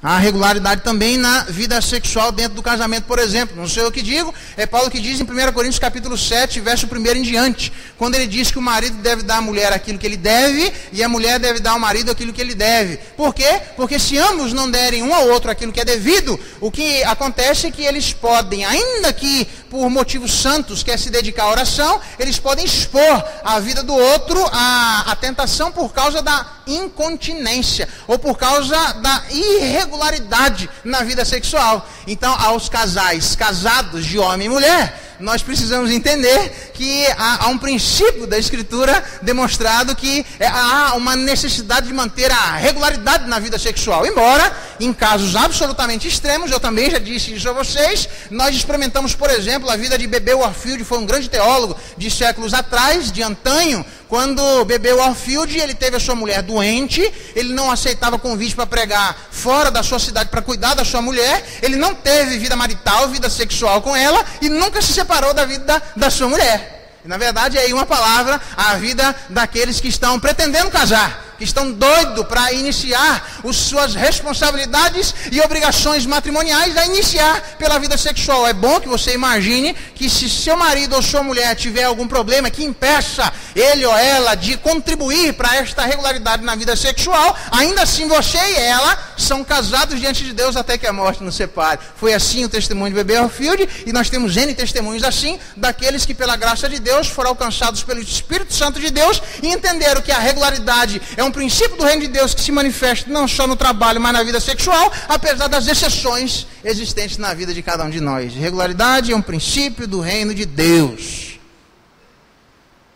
Há regularidade também na vida sexual dentro do casamento, por exemplo. Não sei eu que digo, é Paulo que diz em 1 Coríntios capítulo 7, verso 1 em diante, quando ele diz que o marido deve dar à mulher aquilo que ele deve, e a mulher deve dar ao marido aquilo que ele deve. Por quê? Porque se ambos não derem um ao outro aquilo que é devido, o que acontece é que eles podem, ainda que por motivos santos, que é se dedicar à oração, eles podem expor a vida do outro à tentação por causa da incontinência, ou por causa da irregularidade na vida sexual. Então, aos casais casados de homem e mulher, nós precisamos entender que há um princípio da Escritura demonstrado que há uma necessidade de manter a regularidade na vida sexual. Embora, em casos absolutamente extremos, eu também já disse isso a vocês, nós experimentamos, por exemplo, a vida de B.B. Warfield, foi um grande teólogo de séculos atrás, de antanho, quando B.B. Warfield, ele teve a sua mulher doente, ele não aceitava convite para pregar fora da sua cidade para cuidar da sua mulher, ele não teve vida marital, vida sexual com ela, e nunca se separou da vida da sua mulher. E, na verdade, é aí uma palavra, a vida daqueles que estão pretendendo casar, que estão doidos para iniciar as suas responsabilidades e obrigações matrimoniais, a iniciar pela vida sexual. É bom que você imagine que se seu marido ou sua mulher tiver algum problema que impeça ele ou ela de contribuir para esta regularidade na vida sexual, ainda assim você e ela são casados diante de Deus até que a morte nos separe. Foi assim o testemunho de B.B. Warfield, e nós temos N testemunhos assim, daqueles que pela graça de Deus foram alcançados pelo Espírito Santo de Deus e entenderam que a regularidade é um princípio do reino de Deus que se manifesta não só no trabalho, mas na vida sexual, apesar das exceções existentes na vida de cada um de nós. Regularidade é um princípio do reino de Deus.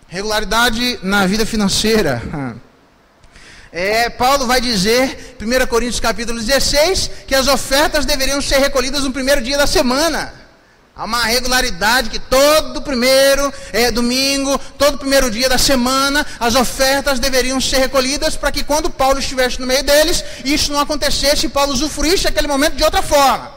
Regularidade na vida financeira. Paulo vai dizer, 1 Coríntios capítulo 16, que as ofertas deveriam ser recolhidas no primeiro dia da semana. Há uma regularidade que todo primeiro domingo, todo primeiro dia da semana, as ofertas deveriam ser recolhidas para que quando Paulo estivesse no meio deles, isso não acontecesse e Paulo usufruísse aquele momento de outra forma.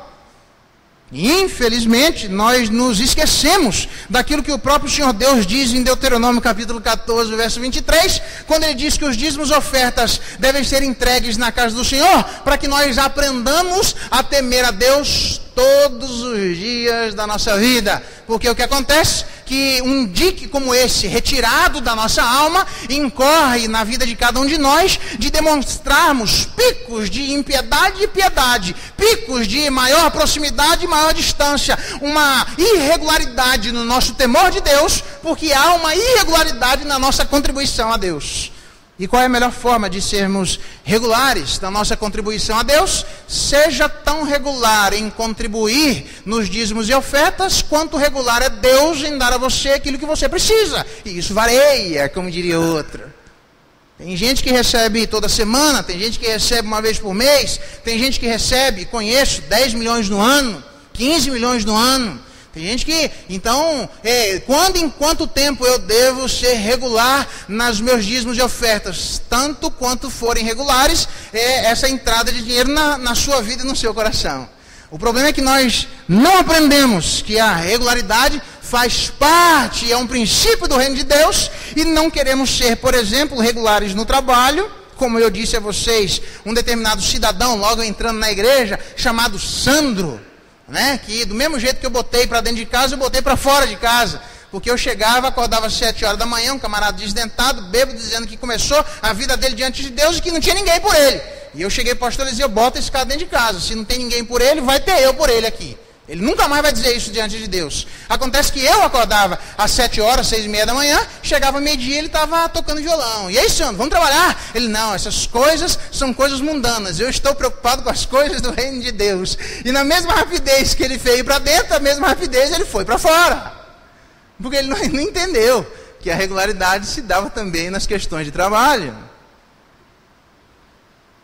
Infelizmente, nós nos esquecemos daquilo que o próprio Senhor Deus diz em Deuteronômio capítulo 14, verso 23, quando ele diz que os dízimos e ofertas devem ser entregues na casa do Senhor, para que nós aprendamos a temer a Deus todos os dias da nossa vida. Porque o que acontece? Que um dique como esse, retirado da nossa alma, incorre na vida de cada um de nós, de demonstrarmos picos de impiedade e piedade, picos de maior proximidade e maior distância, uma irregularidade no nosso temor de Deus, porque há uma irregularidade na nossa contribuição a Deus. E qual é a melhor forma de sermos regulares na nossa contribuição a Deus? Seja tão regular em contribuir nos dízimos e ofertas, quanto regular é Deus em dar a você aquilo que você precisa. E isso varia, como diria outra. Tem gente que recebe toda semana, tem gente que recebe uma vez por mês, tem gente que recebe, conheço, 10 milhões no ano, 15 milhões no ano. Tem gente que, então, em quanto tempo eu devo ser regular nos meus dízimos e ofertas? Tanto quanto forem regulares, essa entrada de dinheiro na sua vida e no seu coração. O problema é que nós não aprendemos que a regularidade faz parte, é um princípio do reino de Deus, e não queremos ser, por exemplo, regulares no trabalho. Como eu disse a vocês, um determinado cidadão, logo entrando na igreja, chamado Sandro, que do mesmo jeito que eu botei para dentro de casa, eu botei para fora de casa, porque eu chegava, acordava às 7 horas da manhã, um camarada desdentado, bêbado, dizendo que começou a vida dele diante de Deus e que não tinha ninguém por ele. E eu cheguei para o pastor e dizia: eu boto esse cara dentro de casa, se não tem ninguém por ele, vai ter eu por ele aqui. Ele nunca mais vai dizer isso diante de Deus. Acontece que eu acordava às 7 horas, 6h30 da manhã, chegava meio-dia, ele estava tocando violão. E aí, Sandro, vamos trabalhar? Ele: não, essas coisas são coisas mundanas. Eu estou preocupado com as coisas do reino de Deus. E na mesma rapidez que ele veio para dentro, na mesma rapidez ele foi para fora. Porque ele não entendeu que a regularidade se dava também nas questões de trabalho.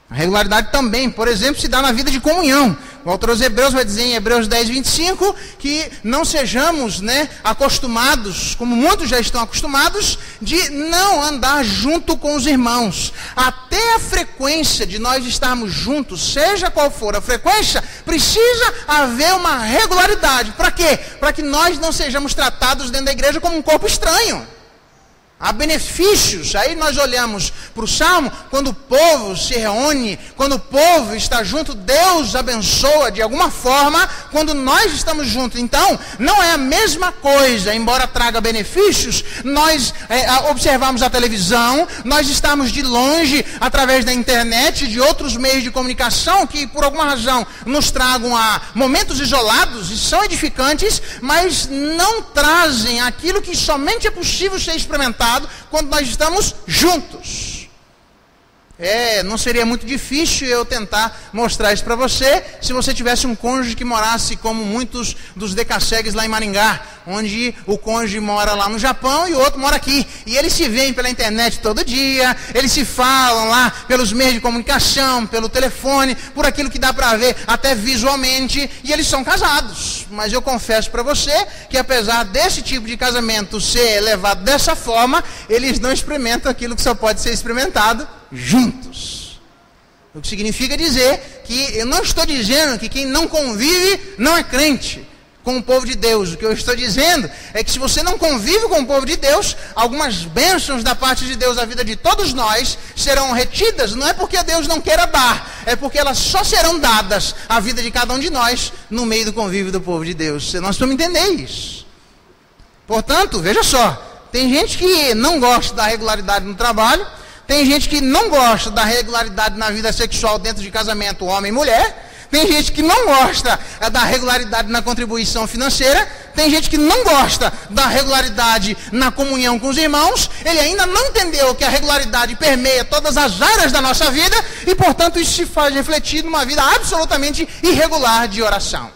A regularidade também, por exemplo, se dá na vida de comunhão. O autor aos Hebreus vai dizer em Hebreus 10, 25, que não sejamos acostumados, como muitos já estão acostumados, de não andar junto com os irmãos. Até a frequência de nós estarmos juntos, seja qual for a frequência, precisa haver uma regularidade. Para quê? Para que nós não sejamos tratados dentro da igreja como um corpo estranho. Há benefícios. Aí nós olhamos para o Salmo, quando o povo se reúne, quando o povo está junto, Deus abençoa de alguma forma quando nós estamos juntos. Então, não é a mesma coisa, embora traga benefícios, nós observamos a televisão, nós estamos de longe, através da internet, de outros meios de comunicação, que por alguma razão nos tragam a momentos isolados e são edificantes, mas não trazem aquilo que somente é possível ser experimentado quando nós estamos juntos. Não seria muito difícil eu tentar mostrar isso para você, se você tivesse um cônjuge que morasse como muitos dos decassegues lá em Maringá, onde o cônjuge mora lá no Japão e o outro mora aqui, e eles se veem pela internet todo dia, eles se falam lá pelos meios de comunicação, pelo telefone, por aquilo que dá para ver até visualmente, e eles são casados. Mas eu confesso para você que apesar desse tipo de casamento ser levado dessa forma, eles não experimentam aquilo que só pode ser experimentado juntos. O que significa dizer que eu não estou dizendo que quem não convive não é crente com o povo de Deus. O que eu estou dizendo é que se você não convive com o povo de Deus, algumas bênçãos da parte de Deus à vida de todos nós serão retidas. Não é porque Deus não queira dar, é porque elas só serão dadas à vida de cada um de nós no meio do convívio do povo de Deus. Nós precisamos entender isso. Portanto, veja só, tem gente que não gosta da regularidade no trabalho, tem gente que não gosta da regularidade na vida sexual dentro de casamento, homem e mulher. Tem gente que não gosta da regularidade na contribuição financeira. Tem gente que não gosta da regularidade na comunhão com os irmãos. Ele ainda não entendeu que a regularidade permeia todas as áreas da nossa vida. E, portanto, isso se faz refletir numa vida absolutamente irregular de oração.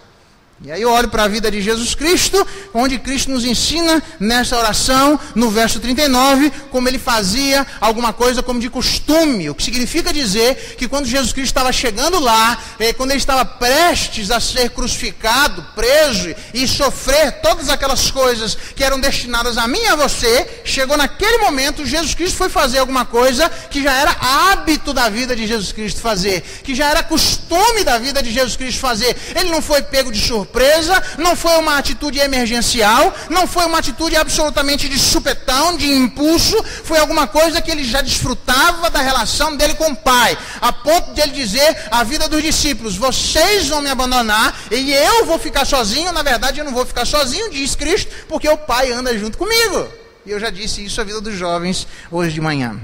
E aí eu olho para a vida de Jesus Cristo, onde Cristo nos ensina nessa oração, no verso 39, como ele fazia alguma coisa como de costume. O que significa dizer que quando Jesus Cristo estava chegando lá, quando ele estava prestes a ser crucificado, preso e sofrer todas aquelas coisas que eram destinadas a mim e a você, chegou naquele momento, Jesus Cristo foi fazer alguma coisa que já era hábito da vida de Jesus Cristo fazer, que já era costume da vida de Jesus Cristo fazer. Ele não foi pego de surpresa, não foi uma atitude emergencial, não foi uma atitude absolutamente de supetão, de impulso, foi alguma coisa que ele já desfrutava da relação dele com o Pai, a ponto de ele dizer à vida dos discípulos: vocês vão me abandonar e eu vou ficar sozinho. Na verdade eu não vou ficar sozinho, diz Cristo, porque o Pai anda junto comigo. E eu já disse isso à vida dos jovens hoje de manhã.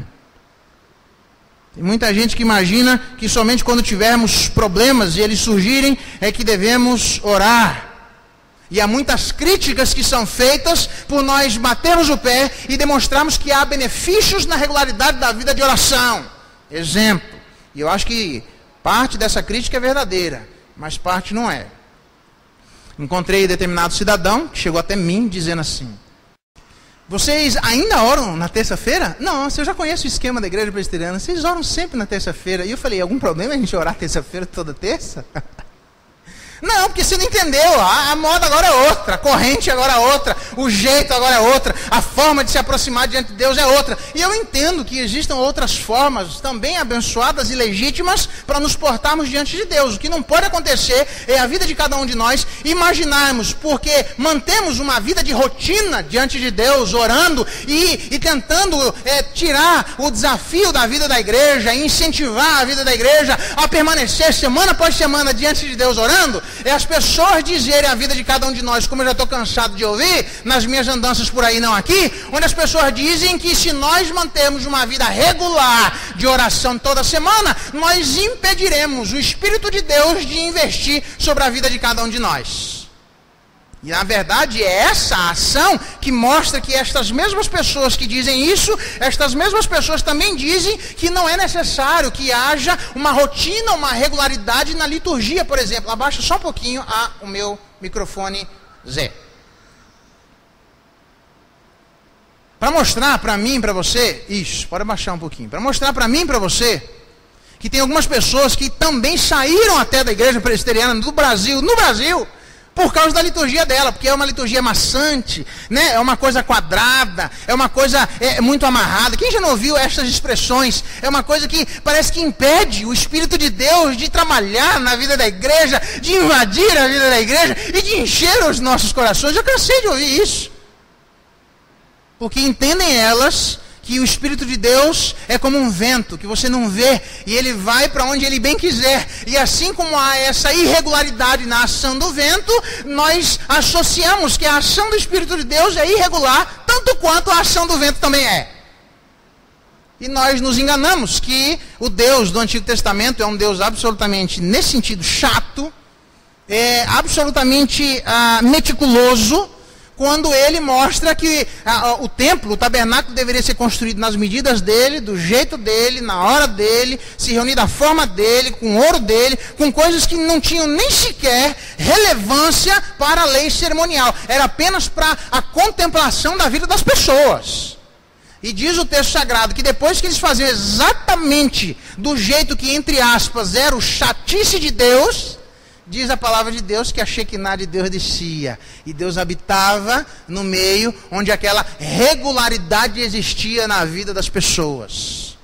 Tem muita gente que imagina que somente quando tivermos problemas e eles surgirem é que devemos orar. E há muitas críticas que são feitas por nós batermos o pé e demonstrarmos que há benefícios na regularidade da vida de oração. Exemplo, e eu acho que parte dessa crítica é verdadeira, mas parte não é. Encontrei determinado cidadão que chegou até mim dizendo assim: vocês ainda oram na terça-feira? Não, eu já conheço o esquema da igreja presbiteriana. Vocês oram sempre na terça-feira. E eu falei: algum problema a gente orar terça-feira toda terça? Não, porque você não entendeu. A moda agora é outra, a corrente agora é outra, o jeito agora é outra, a forma de se aproximar diante de Deus é outra. E eu entendo que existam outras formas também abençoadas e legítimas para nos portarmos diante de Deus. O que não pode acontecer é a vida de cada um de nós imaginarmos, porque mantemos uma vida de rotina diante de Deus, orando e tentando tirar o desafio da vida da igreja, incentivar a vida da igreja a permanecer semana após semana diante de Deus orando. É as pessoas dizerem a vida de cada um de nós, como eu já estou cansado de ouvir, nas minhas andanças por aí, não aqui, onde as pessoas dizem que se nós mantermos uma vida regular de oração toda semana, nós impediremos o Espírito de Deus de investir sobre a vida de cada um de nós. E na verdade é essa ação que mostra que estas mesmas pessoas que dizem isso, estas mesmas pessoas também dizem que não é necessário que haja uma rotina, uma regularidade na liturgia, por exemplo. Abaixa só um pouquinho o meu microfone, Zé. Para mostrar para mim e para você, isso, pode abaixar um pouquinho. Para mostrar para mim e para você que tem algumas pessoas que também saíram até da igreja presbiteriana no Brasil, por causa da liturgia dela, porque é uma liturgia maçante, né? É uma coisa quadrada, é uma coisa muito amarrada. Quem já não ouviu estas expressões? É uma coisa que parece que impede o Espírito de Deus de trabalhar na vida da igreja, de invadir a vida da igreja e de encher os nossos corações. Eu cansei de ouvir isso. porque entendem elas que o Espírito de Deus é como um vento, que você não vê, e ele vai para onde ele bem quiser. E assim como há essa irregularidade na ação do vento, nós associamos que a ação do Espírito de Deus é irregular, tanto quanto a ação do vento também é. E nós nos enganamos que o Deus do Antigo Testamento é um Deus absolutamente, nesse sentido, chato, absolutamente meticuloso, quando ele mostra que o templo, o tabernáculo deveria ser construído nas medidas dele, do jeito dele, na hora dele, se reunir da forma dele, com ouro dele, com coisas que não tinham nem sequer relevância para a lei cerimonial. Era apenas para a contemplação da vida das pessoas. E diz o texto sagrado que depois que eles faziam exatamente do jeito que, entre aspas, era o chatice de Deus, diz a palavra de Deus que a Shekinah de Deus descia. E Deus habitava no meio onde aquela regularidade existia na vida das pessoas.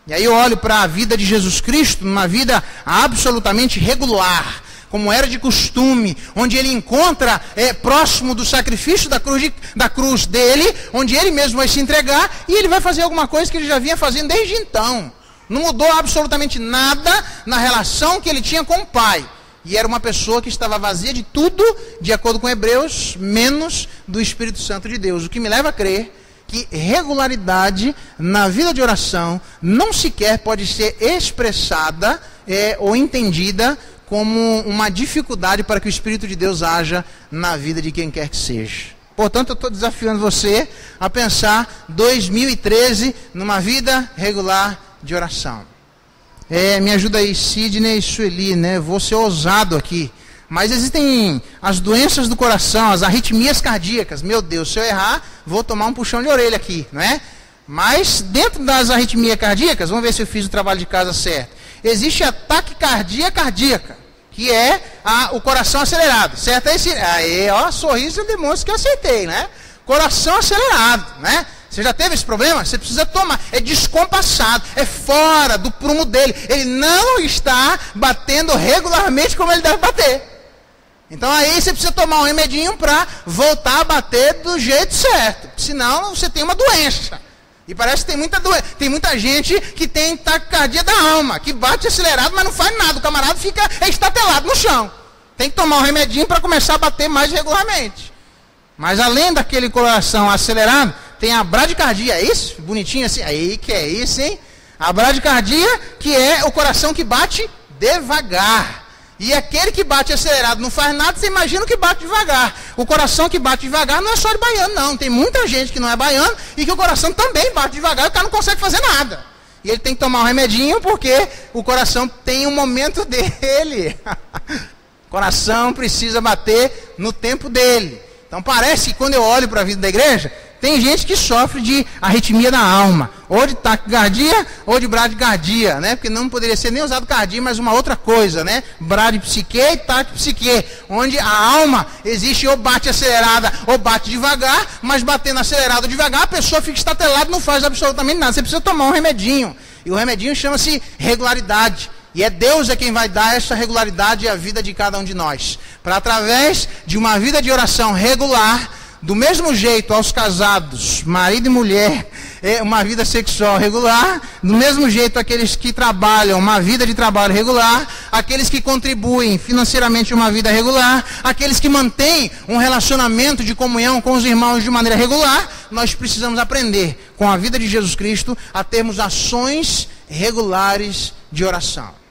E aí eu olho para a vida de Jesus Cristo, uma vida absolutamente regular, como era de costume, onde ele encontra próximo do sacrifício da cruz dele, onde ele mesmo vai se entregar, e ele vai fazer alguma coisa que ele já vinha fazendo desde então. Não mudou absolutamente nada na relação que ele tinha com o Pai. E era uma pessoa que estava vazia de tudo, de acordo com Hebreus, menos do Espírito Santo de Deus. O que me leva a crer que regularidade na vida de oração não sequer pode ser expressada ou entendida como uma dificuldade para que o Espírito de Deus haja na vida de quem quer que seja. Portanto, eu estou desafiando você a pensar 2013 numa vida regular de oração. Me ajuda aí, Sidney e Sueli, né? Vou ser ousado aqui. Mas existem as doenças do coração, as arritmias cardíacas. Meu Deus, se eu errar, vou tomar um puxão de orelha aqui, não é? Mas dentro das arritmias cardíacas, vamos ver se eu fiz o trabalho de casa certo. Existe a taquicardia cardíaca, que é o coração acelerado, certo? Aí, ó, sorriso demonstra que eu acertei, né? Coração acelerado, né? Você já teve esse problema? Você precisa tomar. É descompassado, é fora do prumo dele. Ele não está batendo regularmente como ele deve bater. Então aí você precisa tomar um remedinho para voltar a bater do jeito certo. Senão você tem uma doença. E parece que tem muita gente que tem taquicardia da alma, que bate acelerado, mas não faz nada. O camarada fica estatelado no chão. Tem que tomar um remedinho para começar a bater mais regularmente. Mas além daquele coração acelerado, tem a bradicardia, é isso? Bonitinho assim. Aí que é isso, hein? A bradicardia, que é o coração que bate devagar. E aquele que bate acelerado não faz nada, você imagina o que bate devagar. O coração que bate devagar não é só de baiano, não. Tem muita gente que não é baiano e que o coração também bate devagar e o cara não consegue fazer nada. E ele tem que tomar um remedinho porque o coração tem um momento dele. O coração precisa bater no tempo dele. Então parece que quando eu olho para a vida da igreja, tem gente que sofre de arritmia da alma, ou de taquicardia, ou de bradicardia, né? Porque não poderia ser nem usado cardia, mas uma outra coisa, né? Bradipsique e taquipsique, onde a alma existe ou bate acelerada ou bate devagar, mas batendo acelerado ou devagar, a pessoa fica estatelada e não faz absolutamente nada. Você precisa tomar um remedinho, e o remedinho chama-se regularidade. E é Deus quem vai dar essa regularidade à vida de cada um de nós. Para através de uma vida de oração regular, do mesmo jeito aos casados, marido e mulher, uma vida sexual regular, do mesmo jeito aqueles que trabalham, uma vida de trabalho regular, aqueles que contribuem financeiramente uma vida regular, aqueles que mantêm um relacionamento de comunhão com os irmãos de maneira regular, nós precisamos aprender com a vida de Jesus Cristo a termos ações regulares de oração.